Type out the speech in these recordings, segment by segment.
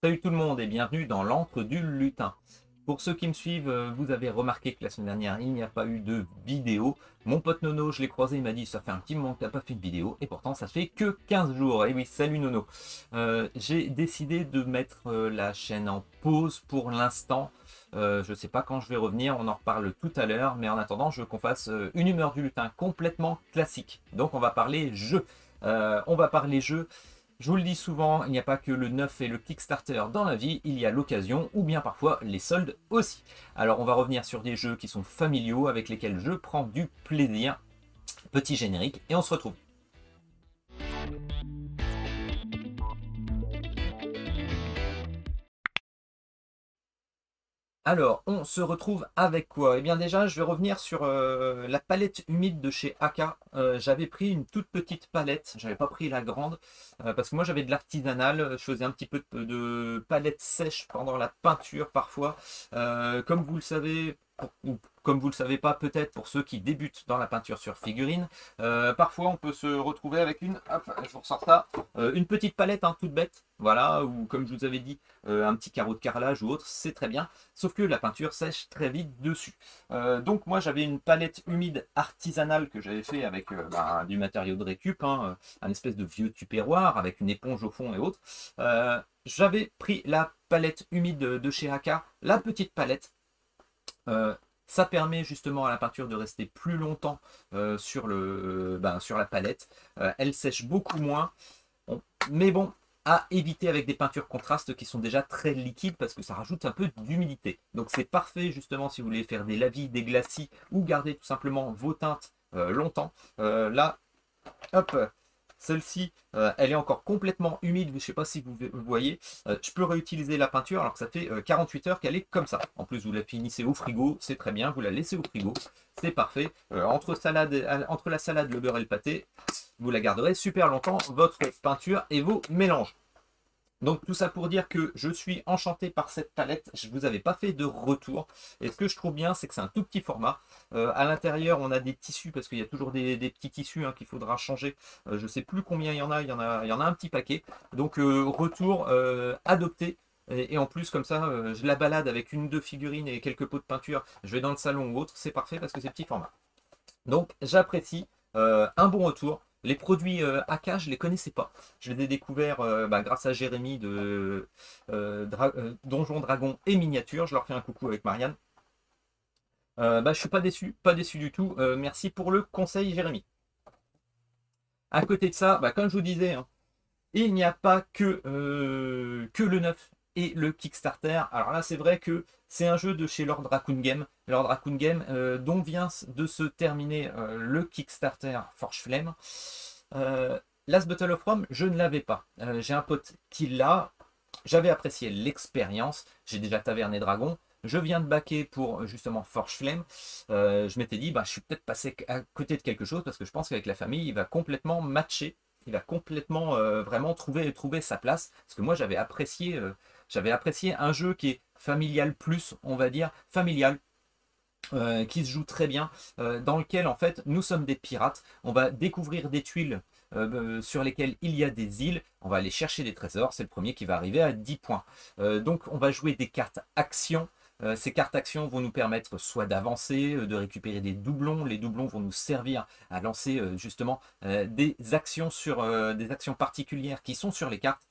Salut tout le monde et bienvenue dans l'antre du lutin. Pour ceux qui me suivent, vous avez remarqué que la semaine dernière, il n'y a pas eu de vidéo. Mon pote Nono, je l'ai croisé, il m'a dit ça fait un petit moment que tu n'as pas fait de vidéo et pourtant ça fait que 15 jours. Et oui, salut Nono. J'ai décidé de mettre la chaîne en pause pour l'instant. Je ne sais pas quand je vais revenir, on en reparle tout à l'heure, mais en attendant, je veux qu'on fasse une humeur du lutin complètement classique. Donc on va parler jeux. On va parler jeux. Je vous le dis souvent, il n'y a pas que le neuf et le Kickstarter dans la vie, il y a l'occasion ou bien parfois les soldes aussi. Alors on va revenir sur des jeux qui sont familiaux avec lesquels je prends du plaisir. Petit générique et on se retrouve. Alors, on se retrouve avec quoi? Eh bien déjà, je vais revenir sur la palette humide de chez Aka. J'avais pris une toute petite palette, j'avais pas pris la grande, parce que moi j'avais de l'artisanal, je faisais un petit peu de palette sèche pendant la peinture parfois. Comme vous le savez, ou comme vous le savez pas peut-être pour ceux qui débutent dans la peinture sur figurine, parfois on peut se retrouver avec hop, je vous ressors ça, une petite palette hein, toute bête, voilà, ou comme je vous avais dit, un petit carreau de carrelage ou autre, c'est très bien. Sauf que la peinture sèche très vite dessus. Donc moi j'avais une palette humide artisanale que j'avais fait avec du matériau de récup, hein, un espèce de vieux tupperware avec une éponge au fond et autres. J'avais pris la palette humide de chez Aka, la petite palette. Ça permet justement à la peinture de rester plus longtemps sur la palette. Elle sèche beaucoup moins. Mais bon, à éviter avec des peintures contrastes qui sont déjà très liquides parce que ça rajoute un peu d'humidité. Donc c'est parfait justement si vous voulez faire des lavis, des glacis ou garder tout simplement vos teintes longtemps. Là, hop, celle-ci, elle est encore complètement humide. Je ne sais pas si vous voyez. Je peux réutiliser la peinture alors que ça fait 48 heures qu'elle est comme ça. En plus, vous la finissez au frigo, c'est très bien. Vous la laissez au frigo, c'est parfait. Entre la salade, le beurre et le pâté, vous la garderez super longtemps, votre peinture et vos mélanges. Donc tout ça pour dire que je suis enchanté par cette palette, je ne vous avais pas fait de retour. Et ce que je trouve bien, c'est que c'est un tout petit format. À l'intérieur, on a des tissus, parce qu'il y a toujours des petits tissus hein, qu'il faudra changer. Je ne sais plus combien il y en a un petit paquet. Donc retour adopté. Et en plus, comme ça, je la balade avec une ou deux figurines et quelques pots de peinture. Je vais dans le salon ou autre, c'est parfait parce que c'est petit format. Donc j'apprécie un bon retour. Les produits AK, je ne les connaissais pas. Je les ai découverts grâce à Jérémy de Donjon Dragon et Miniature. Je leur fais un coucou avec Marianne. Je ne suis pas déçu du tout. Merci pour le conseil, Jérémy. À côté de ça, comme je vous disais, hein, il n'y a pas que le neuf et le Kickstarter. Alors là, c'est vrai que c'est un jeu de chez Lord Raccoon Game. Lord Raccoon Game, dont vient de se terminer le Kickstarter Forge Flame. Last Battle of Rome, je ne l'avais pas. J'ai un pote qui l'a. J'avais apprécié l'expérience. J'ai déjà Taverne et Dragon. Je viens de baquer pour justement Forge Flame. Je m'étais dit, je suis peut-être passé à côté de quelque chose parce que je pense qu'avec la famille, il va complètement matcher. Il va complètement vraiment trouver sa place. Parce que moi, j'avais apprécié un jeu qui est familial plus, on va dire, familial. Qui se joue très bien, dans lequel en fait nous sommes des pirates, on va découvrir des tuiles sur lesquelles il y a des îles, on va aller chercher des trésors, c'est le premier qui va arriver à 10 points. Donc on va jouer des cartes actions. Ces cartes actions vont nous permettre soit d'avancer, de récupérer des doublons. Les doublons vont nous servir à lancer justement des actions des actions particulières qui sont sur les cartes.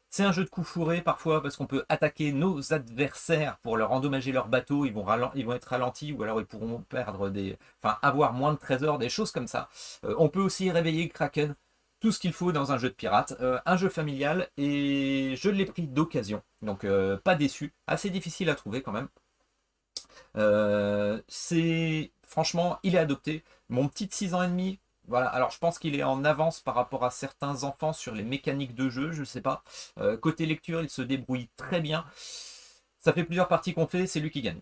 C'est un jeu de coups fourrés parfois parce qu'on peut attaquer nos adversaires pour leur endommager leur bateau, ils vont être ralentis ou alors ils pourront avoir moins de trésors, des choses comme ça. On peut aussi réveiller Kraken, tout ce qu'il faut dans un jeu de pirate, un jeu familial et je l'ai pris d'occasion, donc pas déçu, assez difficile à trouver quand même. Franchement, il est adopté. Mon petit de 6 ans et demi, voilà, alors je pense qu'il est en avance par rapport à certains enfants sur les mécaniques de jeu, je ne sais pas. Côté lecture, il se débrouille très bien. Ça fait plusieurs parties qu'on fait, c'est lui qui gagne.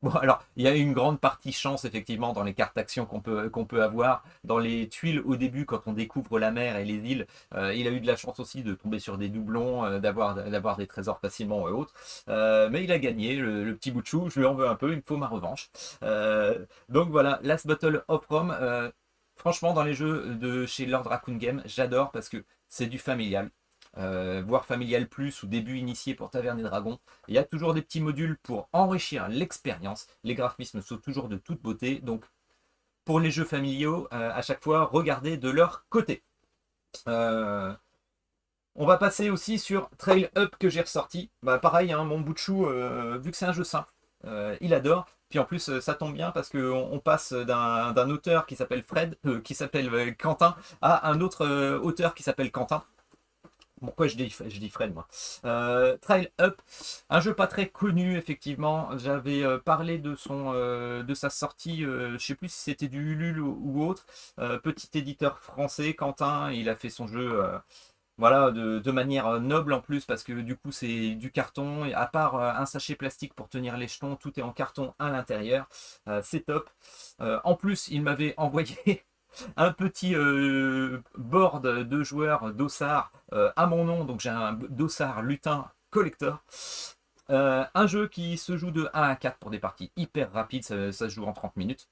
Bon, alors, il y a une grande partie chance, effectivement, dans les cartes actions qu'on peut avoir. Dans les tuiles, au début, quand on découvre la mer et les îles, il a eu de la chance aussi de tomber sur des doublons, d'avoir des trésors facilement et autres. Mais il a gagné, le petit bout de chou, je lui en veux un peu, il me faut ma revanche. Donc voilà, Last Battle of Rome. Franchement, dans les jeux de chez Lord Raccoon Game, j'adore parce que c'est du familial. voire familial plus ou début initié pour Tavernes et Dragons. Il y a toujours des petits modules pour enrichir l'expérience. Les graphismes sont toujours de toute beauté, donc pour les jeux familiaux, à chaque fois, regardez de leur côté. On va passer aussi sur Trail Up que j'ai ressorti. Bah, pareil, hein, mon bout de chou, vu que c'est un jeu simple, il adore. Puis en plus, ça tombe bien parce qu'on passe d'un auteur qui s'appelle Quentin, à un autre auteur qui s'appelle Quentin. Pourquoi je dis Fred, moi? Trail Up, un jeu pas très connu, effectivement. J'avais parlé de sa sortie, je sais plus si c'était du Ulule ou autre. Petit éditeur français, Quentin, il a fait son jeu voilà, de manière noble en plus, parce que du coup c'est du carton, et à part un sachet plastique pour tenir les jetons, tout est en carton à l'intérieur. C'est top. En plus, il m'avait envoyé un petit board de joueurs d'Ossard à mon nom, donc j'ai un d'Ossard lutin collector. Un jeu qui se joue de 1 à 4 pour des parties hyper rapides, ça se joue en 30 minutes.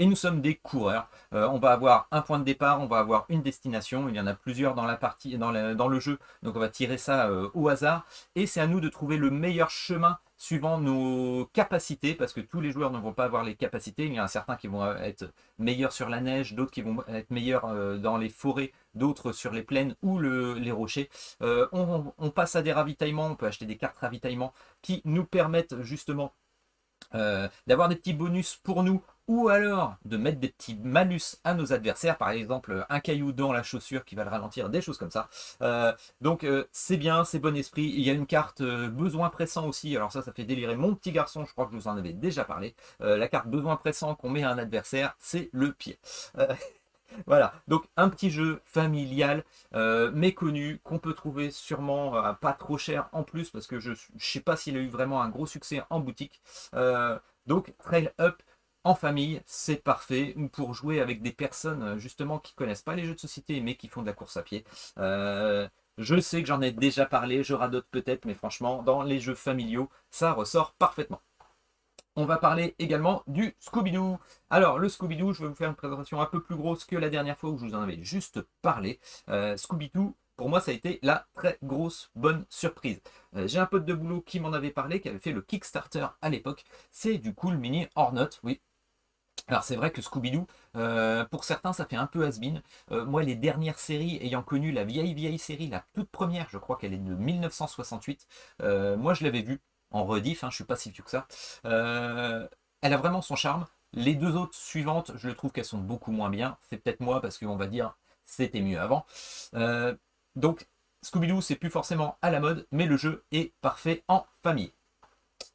Et nous sommes des coureurs. On va avoir un point de départ, on va avoir une destination. Il y en a plusieurs dans la partie, dans le jeu. Donc on va tirer ça au hasard. Et c'est à nous de trouver le meilleur chemin suivant nos capacités, parce que tous les joueurs ne vont pas avoir les capacités. Il y en a certains qui vont être meilleurs sur la neige, d'autres qui vont être meilleurs dans les forêts, d'autres sur les plaines ou les rochers. On passe à des ravitaillements, on peut acheter des cartes ravitaillement qui nous permettent justement d'avoir des petits bonus pour nous, ou alors de mettre des petits malus à nos adversaires, par exemple un caillou dans la chaussure qui va le ralentir, des choses comme ça. Donc c'est bien, c'est bon esprit. Il y a une carte besoin pressant aussi, alors ça fait délirer mon petit garçon, je crois que je vous en avais déjà parlé. La carte besoin pressant qu'on met à un adversaire, c'est le pire. Voilà, donc un petit jeu familial, méconnu, qu'on peut trouver sûrement pas trop cher en plus, parce que je ne sais pas s'il a eu vraiment un gros succès en boutique. Donc Trail Up en famille, c'est parfait, ou pour jouer avec des personnes justement qui connaissent pas les jeux de société, mais qui font de la course à pied. Je sais que j'en ai déjà parlé, je radote peut-être, mais franchement, dans les jeux familiaux, ça ressort parfaitement. On va parler également du Scooby-Doo. Alors, le Scooby-Doo, je vais vous faire une présentation un peu plus grosse que la dernière fois où je vous en avais juste parlé. Scooby-Doo, pour moi, ça a été la très grosse bonne surprise. J'ai un pote de boulot qui m'en avait parlé, qui avait fait le Kickstarter à l'époque. C'est du Cool Mini Ornot, oui. Alors c'est vrai que Scooby-Doo, pour certains ça fait un peu has-been. Moi les dernières séries, ayant connu la vieille série, la toute première, je crois qu'elle est de 1968, moi je l'avais vue en rediff, hein, je suis pas si vieux que ça. Elle a vraiment son charme. Les deux autres suivantes, je trouve qu'elles sont beaucoup moins bien. C'est peut-être moi parce qu'on va dire c'était mieux avant. Donc Scooby-Doo c'est plus forcément à la mode, mais le jeu est parfait en famille.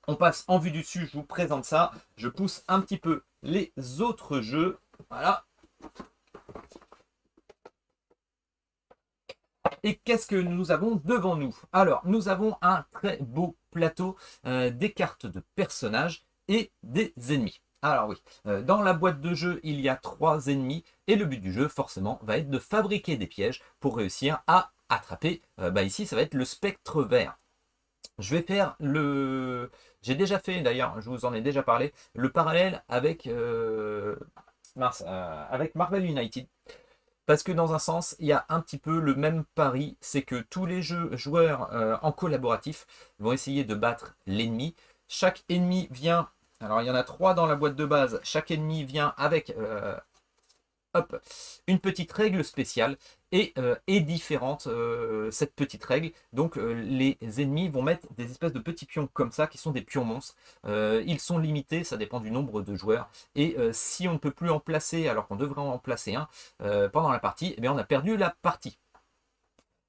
On passe en vue du dessus, je vous présente ça. Je pousse un petit peu les autres jeux. Voilà. Et qu'est-ce que nous avons devant nous? Alors, nous avons un très beau plateau, des cartes de personnages et des ennemis. Alors oui, dans la boîte de jeu, il y a 3 ennemis et le but du jeu, forcément, va être de fabriquer des pièges pour réussir à attraper, ici, ça va être le spectre vert. Je vais faire le... J'ai déjà fait, d'ailleurs, je vous en ai déjà parlé, le parallèle avec, avec Marvel United. Parce que dans un sens, il y a un petit peu le même pari, c'est que tous les joueurs en collaboratif vont essayer de battre l'ennemi. Chaque ennemi vient, alors il y en a 3 dans la boîte de base, chaque ennemi vient avec hop, une petite règle spéciale et est différente cette petite règle. Donc les ennemis vont mettre des espèces de petits pions comme ça qui sont des pions monstres. Ils sont limités, ça dépend du nombre de joueurs. Et si on ne peut plus en placer alors qu'on devrait en placer un pendant la partie, eh bien, on a perdu la partie.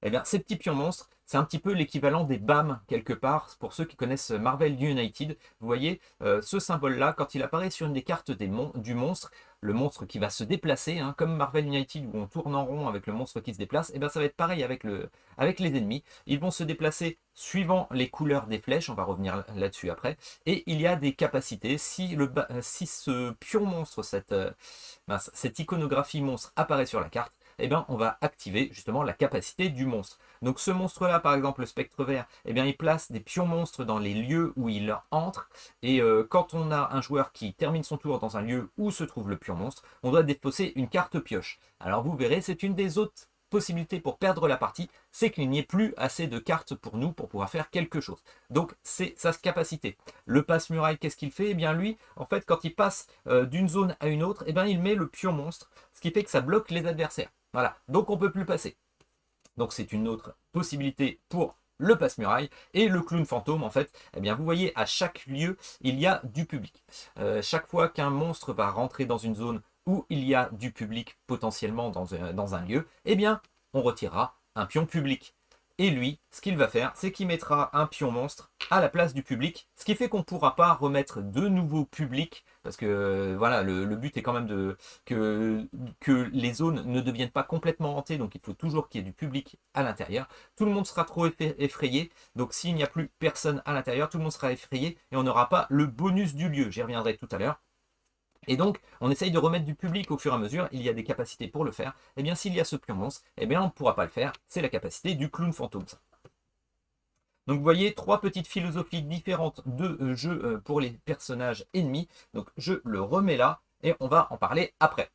Eh bien, ces petits pions monstres, c'est un petit peu l'équivalent des BAM quelque part, pour ceux qui connaissent Marvel United. Vous voyez, ce symbole-là, quand il apparaît sur une des cartes du monstre, le monstre qui va se déplacer, hein, comme Marvel United où on tourne en rond avec le monstre qui se déplace, et bien ça va être pareil avec les ennemis. Ils vont se déplacer suivant les couleurs des flèches, on va revenir là-dessus après, et il y a des capacités. Si ce pion monstre, cette iconographie monstre apparaît sur la carte, eh bien, on va activer justement la capacité du monstre. Donc ce monstre-là, par exemple, le spectre vert, eh bien, il place des pions monstres dans les lieux où il entre. Et quand on a un joueur qui termine son tour dans un lieu où se trouve le pion monstre, on doit défausser une carte pioche. Alors vous verrez, c'est une des autres possibilité pour perdre la partie, c'est qu'il n'y ait plus assez de cartes pour nous pour pouvoir faire quelque chose. Donc c'est sa capacité. Le passe-muraille, qu'est-ce qu'il fait? Eh bien lui, en fait, quand il passe d'une zone à une autre, eh bien il met le pion monstre, ce qui fait que ça bloque les adversaires. Voilà, donc on ne peut plus passer. Donc c'est une autre possibilité pour le passe-muraille. Et le clown fantôme, en fait, eh bien, vous voyez, à chaque lieu, il y a du public. Chaque fois qu'un monstre va rentrer dans une zone où il y a du public potentiellement dans un lieu, eh bien, on retirera un pion public. Et lui, ce qu'il va faire, c'est qu'il mettra un pion monstre à la place du public, ce qui fait qu'on ne pourra pas remettre de nouveaux publics, parce que voilà, le but est quand même que les zones ne deviennent pas complètement hantées, donc il faut toujours qu'il y ait du public à l'intérieur. Tout le monde sera trop effrayé, donc s'il n'y a plus personne à l'intérieur, tout le monde sera effrayé, et on n'aura pas le bonus du lieu, j'y reviendrai tout à l'heure. Et donc, on essaye de remettre du public au fur et à mesure, il y a des capacités pour le faire. Et bien, s'il y a ce pion monstre, eh bien, on ne pourra pas le faire, c'est la capacité du clown fantôme. Donc, vous voyez, 3 petites philosophies différentes de jeu pour les personnages ennemis. Donc, je le remets là, et on va en parler après.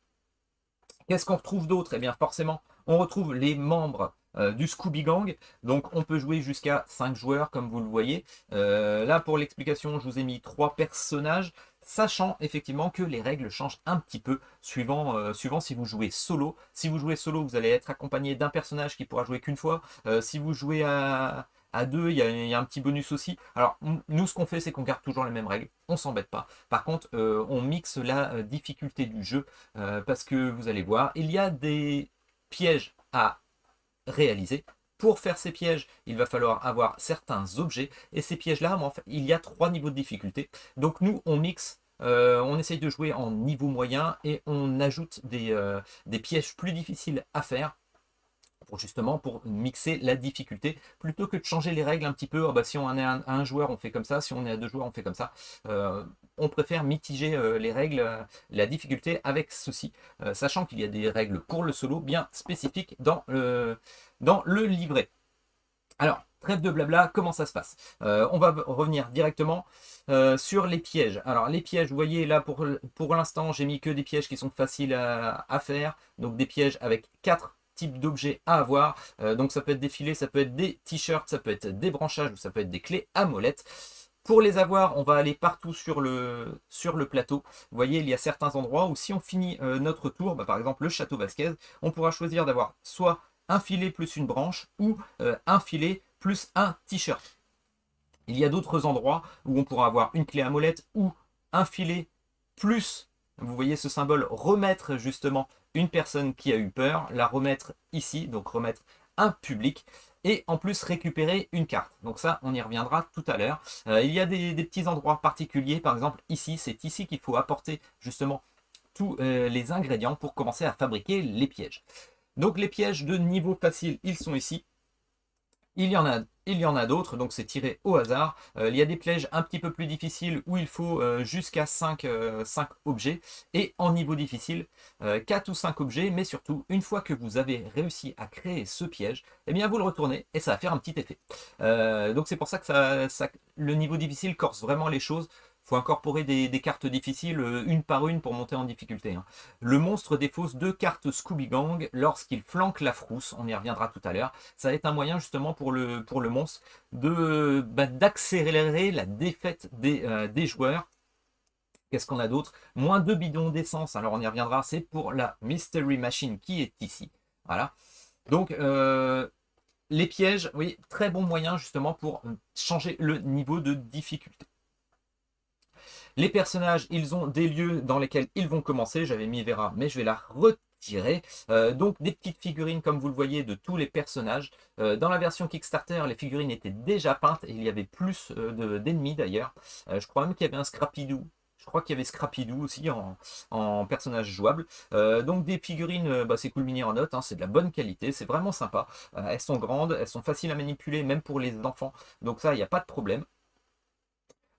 Qu'est-ce qu'on retrouve d'autre? Eh bien, forcément, on retrouve les membres du Scooby Gang. Donc, on peut jouer jusqu'à 5 joueurs, comme vous le voyez. Là, pour l'explication, je vous ai mis 3 personnages, sachant effectivement que les règles changent un petit peu suivant si vous jouez solo. Si vous jouez solo, vous allez être accompagné d'un personnage qui pourra jouer qu'une fois. Si vous jouez à deux, il y a un petit bonus aussi. Alors, nous, ce qu'on fait, c'est qu'on garde toujours les mêmes règles. On s'embête pas. Par contre, on mixe la difficulté du jeu parce que vous allez voir, il y a des pièges à réaliser. Pour faire ces pièges, il va falloir avoir certains objets. Et ces pièges-là, en fait, il y a 3 niveaux de difficulté. Donc nous, on mixe, on essaye de jouer en niveau moyen et on ajoute des pièges plus difficiles à faire justement pour mixer la difficulté plutôt que de changer les règles un petit peu. Oh bah, si on est à un joueur on fait comme ça, si on est à 2 joueurs on fait comme ça. On préfère mitiger les règles, la difficulté avec ceci, sachant qu'il y a des règles pour le solo bien spécifiques dans le livret. Alors, trêve de blabla, comment ça se passe? On va revenir directement sur les pièges. Alors, les pièges, vous voyez là, pour l'instant, j'ai mis que des pièges qui sont faciles à faire. Donc, des pièges avec 4 types d'objets à avoir. Donc, ça peut être des filets, ça peut être des t-shirts, ça peut être des branchages ou ça peut être des clés à molette. Pour les avoir, on va aller partout sur le plateau. Vous voyez, il y a certains endroits où si on finit notre tour, bah, par exemple le château Vasquez, on pourra choisir d'avoir soit un filet plus une branche ou un filet plus un t-shirt. Il y a d'autres endroits où on pourra avoir une clé à molette ou un filet plus, vous voyez ce symbole, remettre justement une personne qui a eu peur, la remettre ici, donc remettre un public. Et en plus récupérer une carte. Donc ça, on y reviendra tout à l'heure. Il y a des petits endroits particuliers. Par exemple, ici, c'est ici qu'il faut apporter justement tous les ingrédients pour commencer à fabriquer les pièges. Donc les pièges de niveau facile, ils sont ici. Il y en a d'autres, donc c'est tiré au hasard. Il y a des pièges un petit peu plus difficiles où il faut jusqu'à 5 objets. Et en niveau difficile, 4 ou 5 objets. Mais surtout, une fois que vous avez réussi à créer ce piège, eh bien vous le retournez et ça va faire un petit effet. Donc c'est pour ça que le niveau difficile corse vraiment les choses. Il faut incorporer des cartes difficiles une par une pour monter en difficulté. Hein. Le monstre défausse 2 cartes Scooby Gang lorsqu'il flanque la frousse. On y reviendra tout à l'heure. Ça va être un moyen justement pour le monstre d'accélérer la défaite des joueurs. Qu'est-ce qu'on a d'autre? Moins 2 bidons d'essence. Alors on y reviendra. C'est pour la Mystery Machine qui est ici. Voilà. Donc les pièges, oui, très bon moyen justement pour changer le niveau de difficulté. Les personnages, ils ont des lieux dans lesquels ils vont commencer. J'avais mis Vera, mais je vais la retirer. Donc des petites figurines, comme vous le voyez, de tous les personnages. Dans la version Kickstarter, les figurines étaient déjà peintes et il y avait plus d'ennemis d'ailleurs. Je crois même qu'il y avait un Scrappy-Doo. Je crois qu'il y avait Scrappy-Doo aussi en personnage jouable. Donc des figurines, c'est Cool Mini en note, hein, c'est de la bonne qualité, c'est vraiment sympa. Elles sont grandes, elles sont faciles à manipuler, même pour les enfants. Donc ça, il n'y a pas de problème.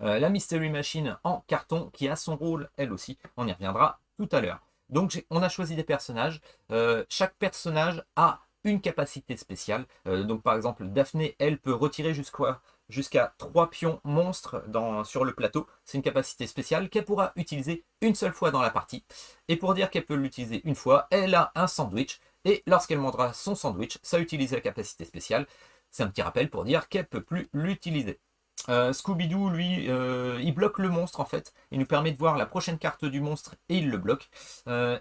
La Mystery Machine en carton qui a son rôle elle aussi, on y reviendra tout à l'heure. Donc on a choisi des personnages, chaque personnage a une capacité spéciale, donc par exemple Daphné elle peut retirer jusqu'à 3 pions monstres sur le plateau, c'est une capacité spéciale qu'elle pourra utiliser une seule fois dans la partie, et pour dire qu'elle peut l'utiliser une fois, elle a un sandwich Et lorsqu'elle mangera son sandwich, ça utilise la capacité spéciale. C'est un petit rappel pour dire qu'elle ne peut plus l'utiliser. Scooby-Doo, lui, il bloque le monstre en fait. Il nous permet de voir la prochaine carte du monstre et il le bloque.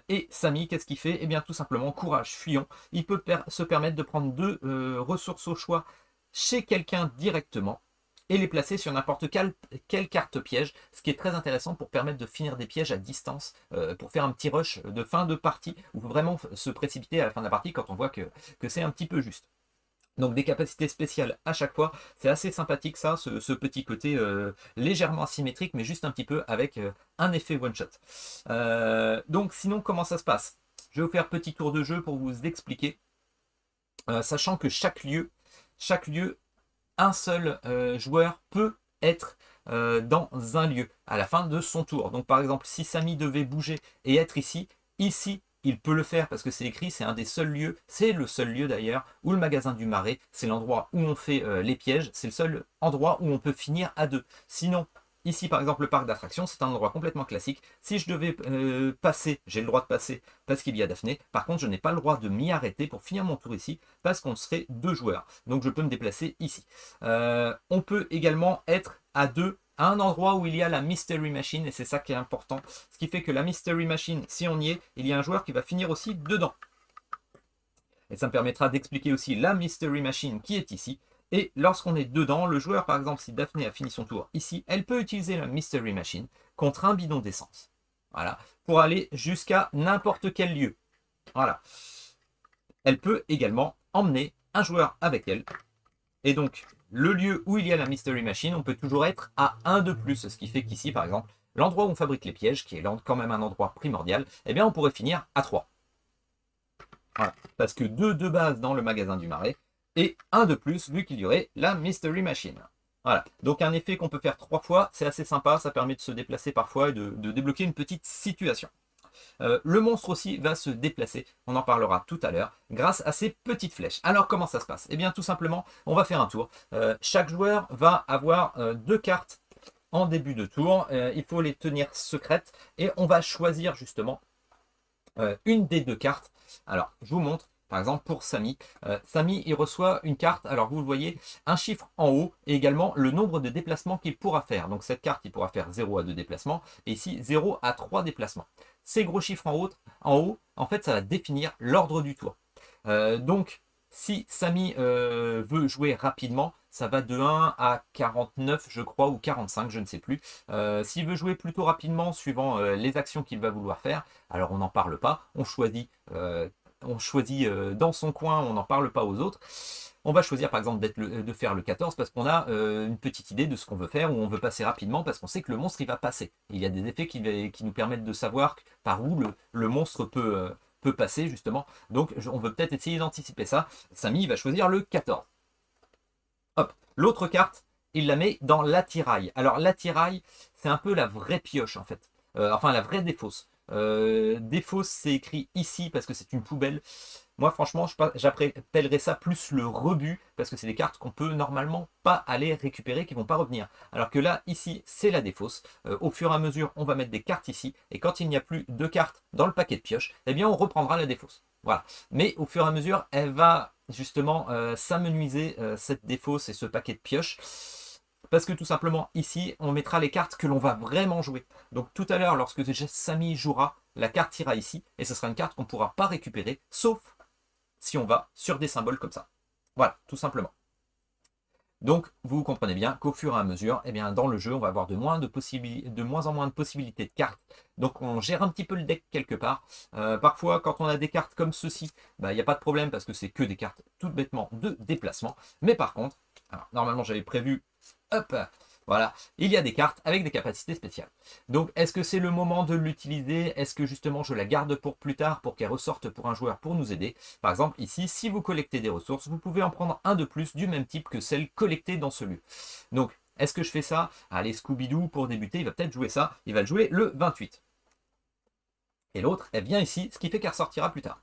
Et Sammy, qu'est-ce qu'il fait? Eh bien, tout simplement, courage, fuyons. Il peut se permettre de prendre 2 ressources au choix chez quelqu'un directement et les placer sur n'importe quelle carte piège, ce qui est très intéressant pour permettre de finir des pièges à distance, pour faire un petit rush de fin de partie, ou vraiment se précipiter à la fin de la partie quand on voit que c'est un petit peu juste. Donc des capacités spéciales à chaque fois, c'est assez sympathique ça, ce petit côté légèrement asymétrique, mais juste un petit peu avec un effet one-shot. Donc sinon, comment ça se passe? Je vais vous faire un petit tour de jeu pour vous expliquer, sachant que chaque lieu, un seul joueur peut être dans un lieu à la fin de son tour. Donc par exemple, si Sammy devait bouger et être ici, il peut le faire parce que c'est écrit, c'est un des seuls lieux, c'est le seul lieu d'ailleurs, où le magasin du Marais, c'est l'endroit où on fait les pièges, c'est le seul endroit où on peut finir à 2. Sinon, ici par exemple le parc d'attractions, c'est un endroit complètement classique. Si je devais passer, j'ai le droit de passer parce qu'il y a Daphné. Par contre, je n'ai pas le droit de m'y arrêter pour finir mon tour ici parce qu'on serait 2 joueurs. Donc je peux me déplacer ici. On peut également être à 2 à un endroit où il y a la Mystery Machine, et c'est ça qui est important. Ce qui fait que la Mystery Machine, si on y est, il y a un joueur qui va finir aussi dedans. Et ça me permettra d'expliquer aussi la Mystery Machine qui est ici. Et lorsqu'on est dedans, le joueur, par exemple, si Daphné a fini son tour ici, elle peut utiliser la Mystery Machine contre un bidon d'essence. Voilà, pour aller jusqu'à n'importe quel lieu. Voilà. Elle peut également emmener un joueur avec elle. Et donc, le lieu où il y a la Mystery Machine, on peut toujours être à 1 de plus. Ce qui fait qu'ici, par exemple, l'endroit où on fabrique les pièges, qui est quand même un endroit primordial, eh bien, on pourrait finir à 3. Voilà. Parce que 2 de base dans le magasin du Marais, et 1 de plus, vu qu'il y aurait la Mystery Machine. Voilà. Donc, un effet qu'on peut faire 3 fois, c'est assez sympa. Ça permet de se déplacer parfois et de débloquer une petite situation. Le monstre aussi va se déplacer, on en parlera tout à l'heure, grâce à ces petites flèches. Alors comment ça se passe? Eh bien tout simplement, on va faire un tour. Chaque joueur va avoir 2 cartes en début de tour. Il faut les tenir secrètes et on va choisir justement une des 2 cartes. Alors je vous montre. Par exemple, pour Sammy, Sammy, il reçoit une carte, alors vous le voyez, un chiffre en haut et également le nombre de déplacements qu'il pourra faire. Donc cette carte, il pourra faire 0 à 2 déplacements et ici 0 à 3 déplacements. Ces gros chiffres en haut, en fait, ça va définir l'ordre du tour. Donc, si Sammy veut jouer rapidement, ça va de 1 à 49, je crois, ou 45, je ne sais plus. S'il veut jouer plutôt rapidement, suivant les actions qu'il va vouloir faire, alors on n'en parle pas, on choisit dans son coin, on n'en parle pas aux autres. On va choisir par exemple de faire le 14 parce qu'on a une petite idée de ce qu'on veut faire ou on veut passer rapidement parce qu'on sait que le monstre il va passer. Il y a des effets qui nous permettent de savoir par où le monstre peut passer justement. Donc on veut peut-être essayer d'anticiper ça. Sammy va choisir le 14. Hop, l'autre carte, il la met dans l'attirail. Alors l'attirail, c'est un peu la vraie pioche en fait. Enfin la vraie défausse. Défausse, c'est écrit ici parce que c'est une poubelle. Moi, franchement, j'appellerais ça plus le rebut, parce que c'est des cartes qu'on peut normalement pas aller récupérer, qui vont pas revenir. Alors que là, ici, c'est la défausse. Au fur et à mesure, on va mettre des cartes ici, et quand il n'y a plus de cartes dans le paquet de pioche, eh bien, on reprendra la défausse. Voilà. Mais au fur et à mesure, elle va justement s'amenuiser, cette défausse et ce paquet de pioche. Parce que tout simplement, ici, on mettra les cartes que l'on va vraiment jouer. Donc tout à l'heure, lorsque Sammy jouera, la carte ira ici, et ce sera une carte qu'on ne pourra pas récupérer, sauf si on va sur des symboles comme ça. Voilà, tout simplement. Donc, vous comprenez bien qu'au fur et à mesure, eh bien, dans le jeu, on va avoir de moins en moins de possibilités de cartes. Donc, on gère un petit peu le deck quelque part. Parfois, quand on a des cartes comme ceci, il n'y a pas de problème parce que c'est que des cartes tout bêtement de déplacement. Mais par contre, alors, normalement, j'avais prévu, hop, voilà, il y a des cartes avec des capacités spéciales. Donc, est-ce que c'est le moment de l'utiliser? Est-ce que justement je la garde pour plus tard, pour qu'elle ressorte pour un joueur pour nous aider? Par exemple, ici, si vous collectez des ressources, vous pouvez en prendre un de plus du même type que celle collectée dans ce lieu. Donc, est-ce que je fais ça? Allez, Scooby-Doo, pour débuter, il va peut-être jouer ça. Il va le jouer le 28. Et l'autre, elle vient ici, ce qui fait qu'elle ressortira plus tard.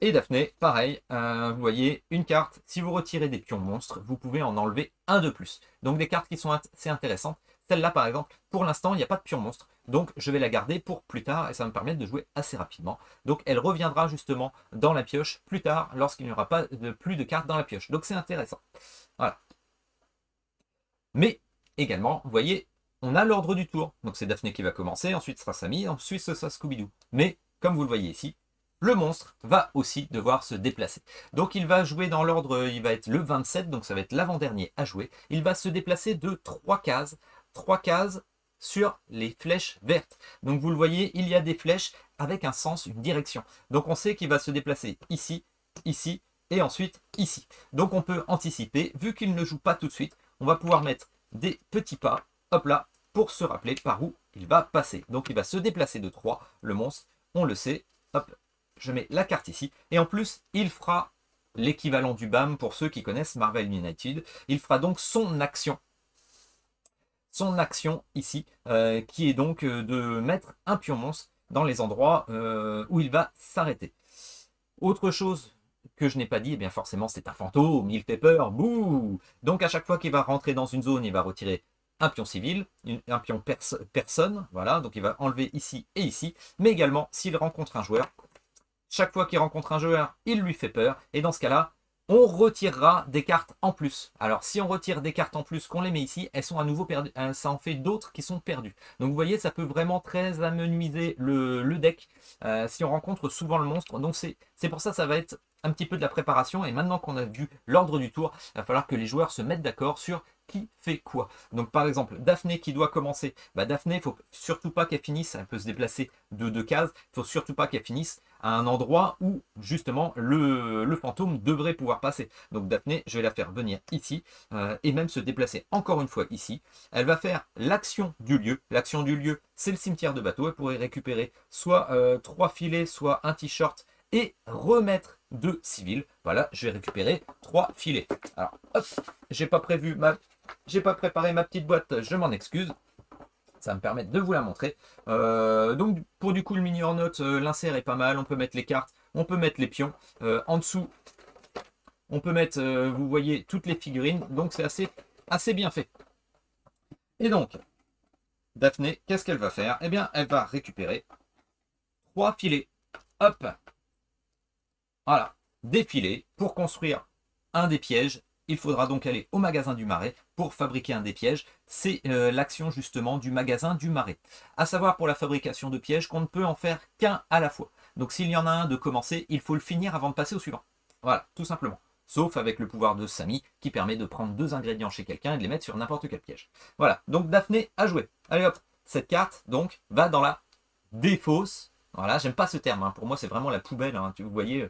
Et Daphné, pareil, vous voyez, une carte, si vous retirez des pions monstres, vous pouvez en enlever un de plus. Donc des cartes qui sont assez intéressantes. Celle-là, par exemple, pour l'instant, il n'y a pas de pion monstre. Donc, je vais la garder pour plus tard et ça va me permettre de jouer assez rapidement. Donc, elle reviendra justement dans la pioche plus tard lorsqu'il n'y aura pas plus de cartes dans la pioche. Donc, c'est intéressant. Voilà. Mais également, vous voyez, on a l'ordre du tour. Donc, c'est Daphné qui va commencer, ensuite ce sera Samy, ensuite ce sera Scooby-Doo. Mais, comme vous le voyez ici, le monstre va aussi devoir se déplacer. Donc il va jouer dans l'ordre, il va être le 27, donc ça va être l'avant-dernier à jouer. Il va se déplacer de 3 cases sur les flèches vertes. Donc vous le voyez, il y a des flèches avec un sens, une direction. Donc on sait qu'il va se déplacer ici, ici et ensuite ici. Donc on peut anticiper, vu qu'il ne joue pas tout de suite, on va pouvoir mettre des petits pas, hop là, pour se rappeler par où il va passer. Donc il va se déplacer de 3, le monstre, on le sait, hop, je mets la carte ici, et en plus, il fera l'équivalent du BAM pour ceux qui connaissent Marvel United. Il fera donc son action ici, qui est donc de mettre un pion monstre dans les endroits où il va s'arrêter. Autre chose que je n'ai pas dit, eh bien forcément c'est un fantôme, il fait peur, bouh. Donc à chaque fois qu'il va rentrer dans une zone, il va retirer un pion civil, un pion personne, voilà, donc il va enlever ici et ici, mais également s'il rencontre un joueur, chaque fois qu'il rencontre un joueur, il lui fait peur. Et dans ce cas-là, on retirera des cartes en plus. Alors, si on retire des cartes en plus, qu'on les met ici, elles sont à nouveau perdues. Ça en fait d'autres qui sont perdues. Donc, vous voyez, ça peut vraiment très amenuiser le deck si on rencontre souvent le monstre. Donc, c'est pour ça ça va être un petit peu de la préparation. Et maintenant qu'on a vu l'ordre du tour, il va falloir que les joueurs se mettent d'accord sur qui fait quoi. Donc par exemple, Daphné qui doit commencer, Daphné, il ne faut surtout pas qu'elle finisse, elle peut se déplacer de 2 cases, il ne faut surtout pas qu'elle finisse à un endroit où justement le fantôme devrait pouvoir passer. Donc Daphné, je vais la faire venir ici et même se déplacer encore une fois ici. Elle va faire l'action du lieu. L'action du lieu, c'est le cimetière de bateau. Elle pourrait récupérer soit 3 filets, soit un t-shirt et remettre 2 civils. Voilà, je vais récupérer 3 filets. Alors, hop, j'ai pas préparé ma petite boîte, je m'en excuse. Ça va me permettre de vous la montrer. Donc pour du coup le mini hors note, l'insert est pas mal. On peut mettre les cartes, on peut mettre les pions. En dessous, on peut mettre, vous voyez, toutes les figurines. Donc c'est assez bien fait. Et donc, Daphné, qu'est-ce qu'elle va faire? Eh bien, elle va récupérer 3 filets. Hop. Voilà, des filets pour construire un des pièges. Il faudra donc aller au magasin du Marais pour fabriquer un des pièges. C'est l'action justement du magasin du Marais. À savoir pour la fabrication de pièges qu'on ne peut en faire qu'un à la fois. Donc s'il y en a un de commencer, il faut le finir avant de passer au suivant. Voilà, tout simplement. Sauf avec le pouvoir de Samy qui permet de prendre 2 ingrédients chez quelqu'un et de les mettre sur n'importe quel piège. Voilà, donc Daphné a joué. Allez hop, cette carte donc va dans la défausse. Voilà, j'aime pas ce terme, hein. Pour moi c'est vraiment la poubelle, hein. Vous voyez,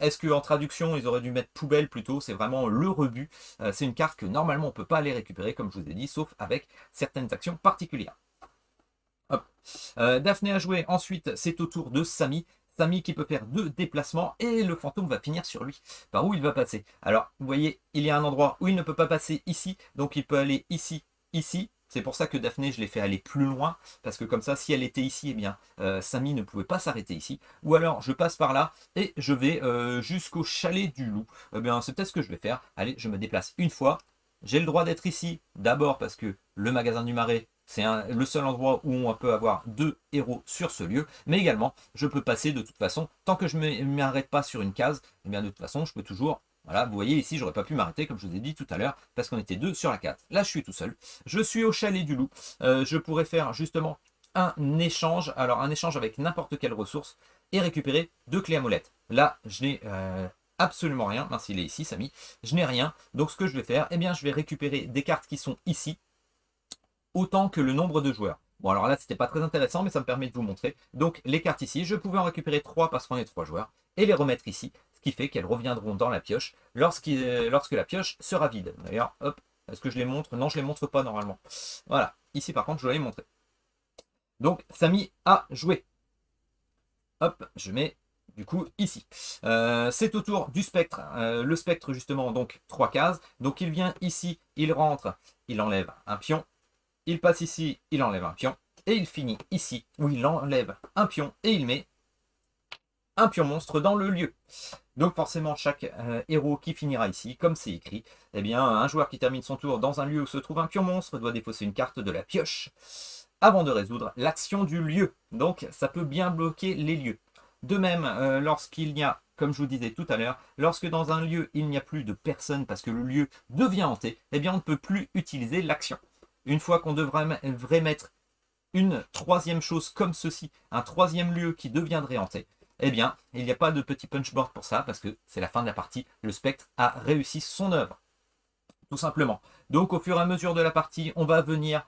est-ce qu'en traduction ils auraient dû mettre poubelle plutôt? C'est vraiment le rebut. C'est une carte que normalement on ne peut pas aller récupérer comme je vous ai dit, sauf avec certaines actions particulières. Hop. Daphné a joué, ensuite c'est au tour de Samy. Samy qui peut faire 2 déplacements et le fantôme va finir sur lui. Par où il va passer? Alors vous voyez, il y a un endroit où il ne peut pas passer ici, donc il peut aller ici, ici. C'est pour ça que Daphné, je l'ai fait aller plus loin, parce que comme ça, si elle était ici, eh bien, Samy ne pouvait pas s'arrêter ici. Ou alors, je passe par là et je vais jusqu'au chalet du loup. Eh bien, c'est peut-être ce que je vais faire. Allez, je me déplace une fois. J'ai le droit d'être ici, d'abord parce que le magasin du Marais, c'est le seul endroit où on peut avoir 2 héros sur ce lieu. Mais également, je peux passer de toute façon, tant que je ne m'arrête pas sur une case, eh bien, de toute façon, je peux toujours... Voilà, vous voyez ici, j'aurais pas pu m'arrêter comme je vous ai dit tout à l'heure, parce qu'on était 2 sur la carte. Là, je suis tout seul. Je suis au chalet du loup. Je pourrais faire justement un échange, alors un échange avec n'importe quelle ressource, et récupérer 2 clés à molette. Là, je n'ai absolument rien. Mince, il est ici, Samy. Je n'ai rien. Donc, ce que je vais faire, eh bien, je vais récupérer des cartes qui sont ici, autant que le nombre de joueurs. Bon, alors là, c'était pas très intéressant, mais ça me permet de vous montrer. Donc, les cartes ici, je pouvais en récupérer 3 parce qu'on est 3 joueurs, et les remettre ici, ce qui fait qu'elles reviendront dans la pioche lorsque la pioche sera vide. D'ailleurs, hop, est-ce que je les montre? Non, je les montre pas normalement. Voilà, ici par contre, je dois les montrer. Donc, Samy a joué. Hop, je mets du coup ici. C'est au tour du spectre. Le spectre, justement, donc 3 cases. Donc, il vient ici, il rentre, il enlève un pion. Il passe ici, il enlève un pion. Et il finit ici, où il enlève un pion et il met un pur monstre dans le lieu. Donc forcément, chaque héros qui finira ici, comme c'est écrit, eh bien, un joueur qui termine son tour dans un lieu où se trouve un pur monstre doit défausser une carte de la pioche avant de résoudre l'action du lieu. Donc ça peut bien bloquer les lieux. De même, lorsqu'il y a, comme je vous disais tout à l'heure, lorsque dans un lieu il n'y a plus de personnes parce que le lieu devient hanté, eh bien on ne peut plus utiliser l'action. Une fois qu'on devrait mettre une troisième chose comme ceci, un troisième lieu qui deviendrait hanté, eh bien, il n'y a pas de petit punchboard pour ça, parce que c'est la fin de la partie, le spectre a réussi son œuvre, tout simplement. Donc au fur et à mesure de la partie, on va venir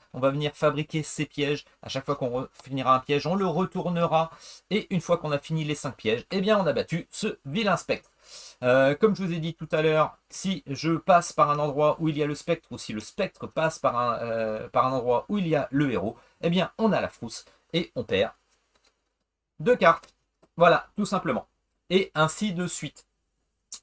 fabriquer ces pièges. À chaque fois qu'on finira un piège, on le retournera. Et une fois qu'on a fini les 5 pièges, eh bien on a battu ce vilain spectre. Comme je vous ai dit tout à l'heure, si je passe par un endroit où il y a le spectre, ou si le spectre passe par un endroit où il y a le héros, eh bien on a la frousse et on perd 2 cartes. Voilà, tout simplement. Et ainsi de suite.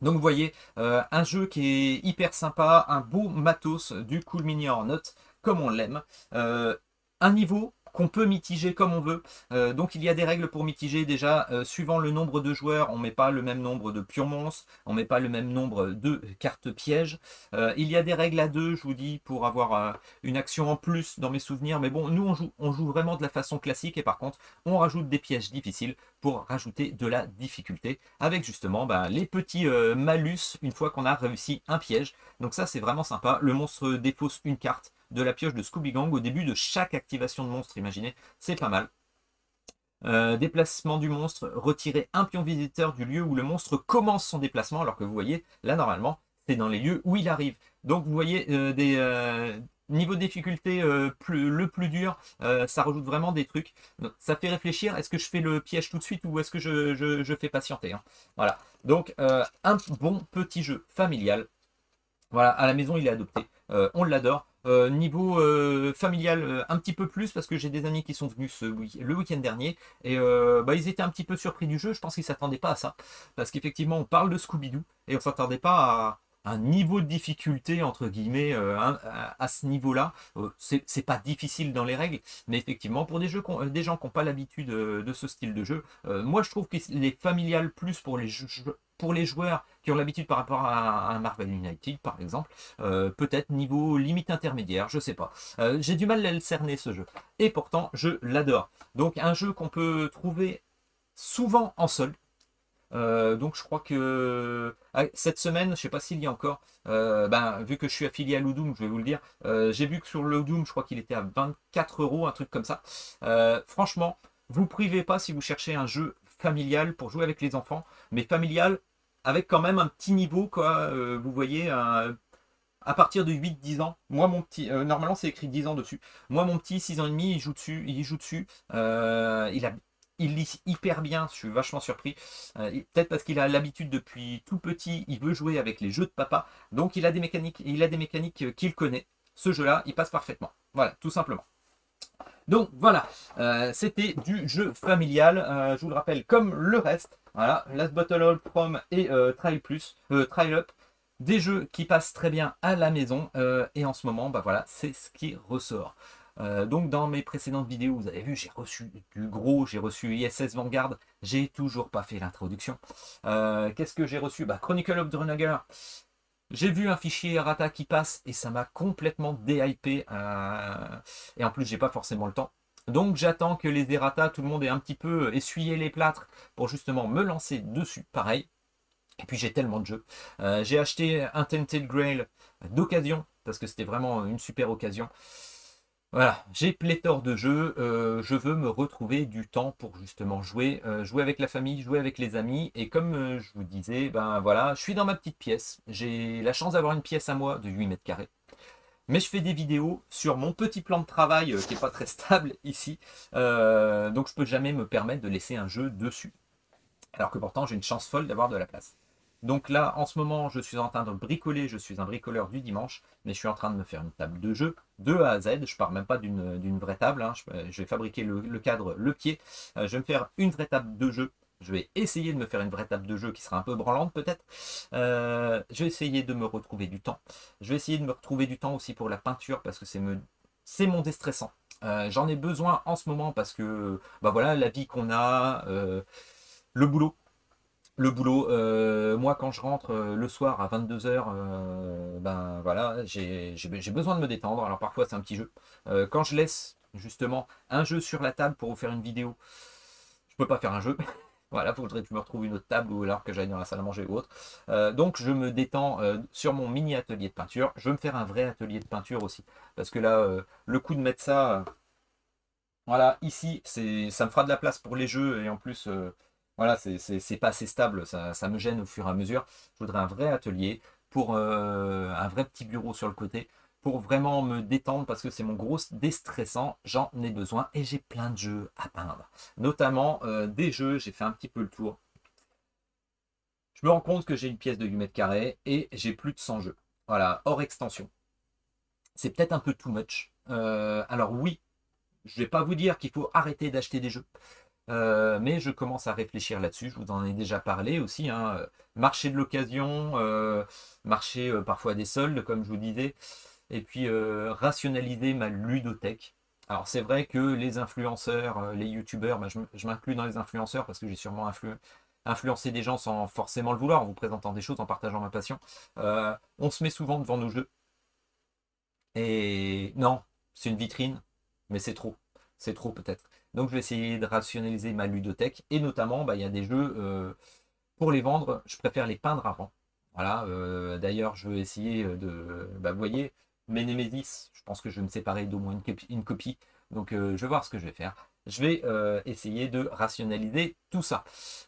Donc vous voyez, un jeu qui est hyper sympa, un beau matos, du cool mini or not, comme on l'aime. Un niveau qu'on peut mitiger comme on veut. Donc il y a des règles pour mitiger déjà. Suivant le nombre de joueurs, on ne met pas le même nombre de pure monstres, on ne met pas le même nombre de cartes pièges. Il y a des règles à deux, je vous dis, pour avoir une action en plus dans mes souvenirs. Mais bon, nous on joue vraiment de la façon classique et par contre, on rajoute des pièges difficiles pour rajouter de la difficulté avec justement les petits malus une fois qu'on a réussi un piège. Donc ça c'est vraiment sympa. Le monstre défausse une carte de la pioche de Scooby Gang au début de chaque activation de monstre, imaginez, c'est pas mal. Déplacement du monstre, retirer un pion visiteur du lieu où le monstre commence son déplacement, alors que vous voyez, là normalement, c'est dans les lieux où il arrive. Donc vous voyez, niveau de difficulté le plus dur, ça rajoute vraiment des trucs. Donc, ça fait réfléchir, est-ce que je fais le piège tout de suite ou est-ce que je fais patienter, hein. Voilà, donc un bon petit jeu familial. Voilà, à la maison il est adopté, on l'adore. Niveau familial, un petit peu plus parce que j'ai des amis qui sont venus le week-end dernier et ils étaient un petit peu surpris du jeu. Je pense qu'ils ne s'attendaient pas à ça parce qu'effectivement on parle de Scooby-Doo et on ne s'attendait pas à un niveau de difficulté entre guillemets à ce niveau-là. C'est pas difficile dans les règles, mais effectivement pour des gens qui n'ont pas l'habitude de ce style de jeu, moi je trouve qu'il est familial plus pour les joueurs qui ont l'habitude par rapport à un Marvel United par exemple, peut-être niveau limite intermédiaire, je sais pas. J'ai du mal à le cerner ce jeu, et pourtant je l'adore. Donc un jeu qu'on peut trouver souvent en solde. Donc je crois que cette semaine, je sais pas s'il y a encore, vu que je suis affilié à Ludum, je vais vous le dire, j'ai vu que sur Ludum, je crois qu'il était à 24 euros, un truc comme ça. Franchement, vous privez pas si vous cherchez un jeu familial pour jouer avec les enfants, mais familial avec quand même un petit niveau, quoi. Vous voyez, à partir de 8-10 ans, moi mon petit, normalement c'est écrit 10 ans dessus. Moi mon petit, 6 ans et demi, il joue dessus. Il lit hyper bien, je suis vachement surpris. Peut-être parce qu'il a l'habitude depuis tout petit, il veut jouer avec les jeux de papa. Donc il a des mécaniques qu'il connaît. Ce jeu-là, il passe parfaitement. Voilà, tout simplement. Donc voilà, c'était du jeu familial, je vous le rappelle, comme le reste. Voilà, Last Bottle Hold Prom et Trial Up, des jeux qui passent très bien à la maison, et en ce moment, voilà, c'est ce qui ressort. Donc dans mes précédentes vidéos, vous avez vu, j'ai reçu du gros, j'ai reçu ISS Vanguard, j'ai toujours pas fait l'introduction. Qu'est-ce que j'ai reçu? Chronicle of Drunager. J'ai vu un fichier errata qui passe et ça m'a complètement déhypé. Et en plus, j'ai pas forcément le temps. Donc j'attends que les errata, tout le monde ait un petit peu essuyé les plâtres pour justement me lancer dessus. Pareil. Et puis j'ai tellement de jeux. J'ai acheté un Tainted Grail d'occasion parce que c'était vraiment une super occasion. Voilà, j'ai pléthore de jeux, je veux me retrouver du temps pour justement jouer, jouer avec la famille, jouer avec les amis, et comme je vous disais, voilà, je suis dans ma petite pièce, j'ai la chance d'avoir une pièce à moi de 8 mètres carrés, mais je fais des vidéos sur mon petit plan de travail qui n'est pas très stable ici, donc je peux jamais me permettre de laisser un jeu dessus, alors que pourtant j'ai une chance folle d'avoir de la place. Donc là, en ce moment, je suis en train de bricoler, je suis un bricoleur du dimanche, mais je suis en train de me faire une table de jeu de A à Z. Je ne pars même pas d'une vraie table, hein. Je vais fabriquer le cadre, le pied. Je vais me faire une vraie table de jeu. Je vais essayer de me faire une vraie table de jeu qui sera un peu branlante peut-être. Je vais essayer de me retrouver du temps. Je vais essayer de me retrouver du temps aussi pour la peinture parce que c'est mon déstressant. J'en ai besoin en ce moment parce que voilà, la vie qu'on a, le boulot. Le boulot, moi quand je rentre le soir à 22h, ben voilà, j'ai besoin de me détendre. Alors parfois c'est un petit jeu. Quand je laisse justement un jeu sur la table pour vous faire une vidéo, je peux pas faire un jeu. Voilà, il faudrait que je me retrouve une autre table ou alors que j'aille dans la salle à manger ou autre. Donc je me détends sur mon mini atelier de peinture. Je veux me faire un vrai atelier de peinture aussi. Parce que là, le coup de mettre ça, voilà, ici, ça me fera de la place pour les jeux et en plus, voilà, c'est pas assez stable, ça me gêne au fur et à mesure. Je voudrais un vrai atelier pour un vrai petit bureau sur le côté pour vraiment me détendre parce que c'est mon gros déstressant, j'en ai besoin et j'ai plein de jeux à peindre. Notamment des jeux, j'ai fait un petit peu le tour. Je me rends compte que j'ai une pièce de 8 mètres carrés et j'ai plus de 100 jeux. Voilà, hors extension. C'est peut-être un peu too much. Alors oui, je ne vais pas vous dire qu'il faut arrêter d'acheter des jeux. Mais je commence à réfléchir là-dessus. Je vous en ai déjà parlé aussi, hein. Marché de l'occasion, marché parfois des soldes, comme je vous disais. Et puis rationaliser ma ludothèque. Alors c'est vrai que les influenceurs, les youtubeurs, bah, je m'inclus dans les influenceurs parce que j'ai sûrement influencé des gens sans forcément le vouloir, en vous présentant des choses, en partageant ma passion. On se met souvent devant nos jeux. Et non, c'est une vitrine, mais c'est trop. C'est trop peut-être. Donc je vais essayer de rationaliser ma ludothèque. Et notamment, bah, il y a des jeux, pour les vendre, je préfère les peindre avant. Voilà, d'ailleurs, je vais essayer de. Bah, vous voyez, mes Nemesis, je pense que je vais me séparer d'au moins une copie. Donc je vais voir ce que je vais faire. Je vais essayer de rationaliser tout ça.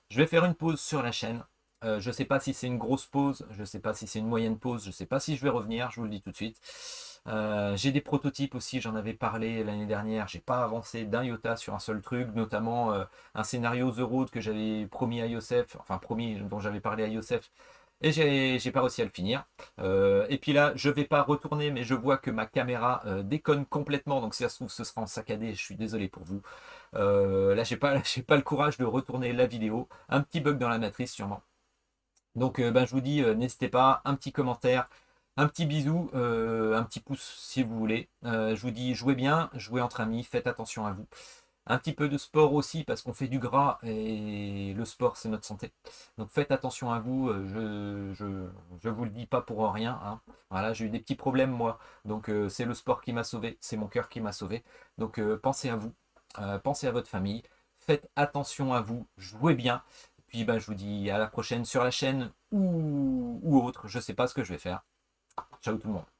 Je vais faire une pause sur la chaîne. Je ne sais pas si c'est une grosse pause, je ne sais pas si c'est une moyenne pause, je ne sais pas si je vais revenir, je vous le dis tout de suite. J'ai des prototypes aussi, j'en avais parlé l'année dernière, j'ai pas avancé d'un iota sur un seul truc, notamment un scénario The Road que j'avais promis à Youssef, enfin promis, dont j'avais parlé à Youssef, et j'ai pas réussi à le finir. Et puis là, je vais pas retourner, mais je vois que ma caméra déconne complètement, donc si ça se trouve, ce sera en saccadé, je suis désolé pour vous. Là, j'ai pas le courage de retourner la vidéo, un petit bug dans la matrice sûrement. Donc ben, je vous dis, n'hésitez pas, un petit commentaire, un petit bisou, un petit pouce si vous voulez. Je vous dis, jouez bien, jouez entre amis, faites attention à vous. Un petit peu de sport aussi parce qu'on fait du gras et le sport c'est notre santé. Donc faites attention à vous, je vous le dis pas pour rien, hein. Voilà, j'ai eu des petits problèmes moi. Donc c'est le sport qui m'a sauvé, c'est mon cœur qui m'a sauvé. Donc pensez à vous, pensez à votre famille, faites attention à vous, jouez bien. Puis bah, je vous dis à la prochaine sur la chaîne ou autre, je sais pas ce que je vais faire. Ciao tout le monde.